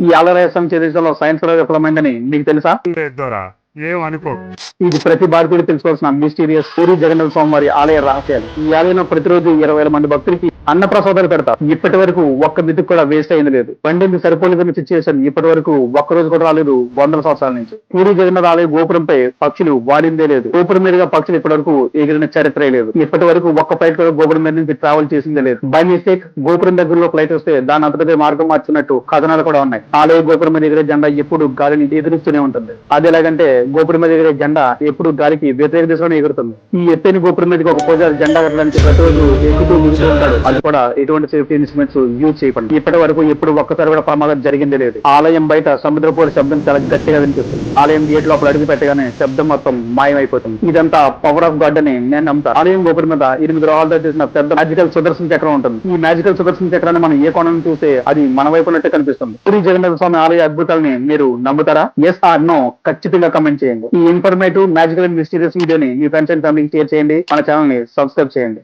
ఈ ఆలయసం చేతిలో సైన్స్ లో విఫలమైందని మీకు తెలుసా? లేదు దొరా, ఏం అనుకో. ఇది ప్రతి భారతీయుడు తెలుసుకోవాల్సిన మిస్టీరియస్ పూరి జగన్నాథ స్వామి వారి ఆలయ రహస్యాలు. ఈ ఆలయంలో ప్రతిరోజు 20,000 మంది భక్తులకి అన్న ప్రసాదాలు పెడతారు. ఇప్పటి వరకు ఒక్క మెతుకు కూడా వేస్ట్ అయింది లేదు. వండింది సరిపోలేదని సిచ్యువేషన్ ఇప్పటి వరకు ఒక్క రోజు కూడా రాలేదు వందల సంవత్సరాల నుంచి. పూరి జగన్నాథ ఆలయ గోపురంపై పక్షులు వాడిందే లేదు. గోపురం మీదుగా పక్షులు ఇప్పటి వరకు ఎగిరిన చరిత్రే లేదు. ఇప్పటి వరకు ఒక్క ఫ్లైట్ కూడా గోపురం మీద నుంచి ట్రావెల్ చేసిందే లేదు. బై మిస్టేక్ గోపురం దగ్గరలో ఫ్లైట్ వస్తే దాని అంతటా మార్గం మార్చున్నట్టు కథనాలు కూడా ఉన్నాయి. ఆలయ గోపురం మీద ఎగిరే జెండా ఎప్పుడు గాలిని ఎదురుస్తూనే ఉంటుంది. అది ఎలాగంటే గోపురం మీద ఎగిరే జెండా ఎప్పుడు గాలికి వ్యతిరేక దిశలోనే ఎగురుతుంది. ఈ ఎత్తైన గోపురం మీదకి ఒక పూజారి జెండా కట్టడానికి ప్రతిరోజు ఎక్కుతూ దిగుతూ ఉంటాడు. అది కూడా ఎటువంటి సేఫ్టీ ఇన్స్ట్రుమెంట్స్ యూజ్ చేయకుండా. ఇప్పటి వరకు ఎప్పుడు ఒక్కసారి కూడా ప్రమాదం జరిగిందే లేదు. ఆలయం బయట సముద్రపూడి శబ్దం చాలా గట్టిగా వినిపిస్తుంది. ఆలయం గేట్ లోపల అడుగు పెట్టగానే శబ్దం మొత్తం మాయమైపోతుంది. ఇదంతా పవర్ ఆఫ్ గాడ్ అని నేను నమ్ముతాను. ఆలయం గోపురం మీద 8 గ్రహాలతో చేసిన పెద్ద మ్యాజికల్ సుదర్శన చక్రం ఉంటుంది. ఈ మ్యాజికల్ సుదర్శన చక్రాన్ని మనం ఏ కోణం చూస్తే అది మన వైపు ఉన్నట్టు కనిపిస్తుంది. పూరి జగన్నాథ స్వామి ఆలయ అద్భుతాలని మీరు నమ్ముతారా? ఎస్ ఆర్ నో ఖచ్చితంగా కమెంట్ చేయండి. ఈ ఇన్ఫర్మేటివ్ మ్యాజికల్ అండ్ మిస్టీరియస్ వీడియోని మీ ఫ్రెండ్స్ అండ్ ఫ్యామిలీకి షేర్ చేయండి. మన ఛానల్ ని సబ్స్క్రైబ్ చేయండి.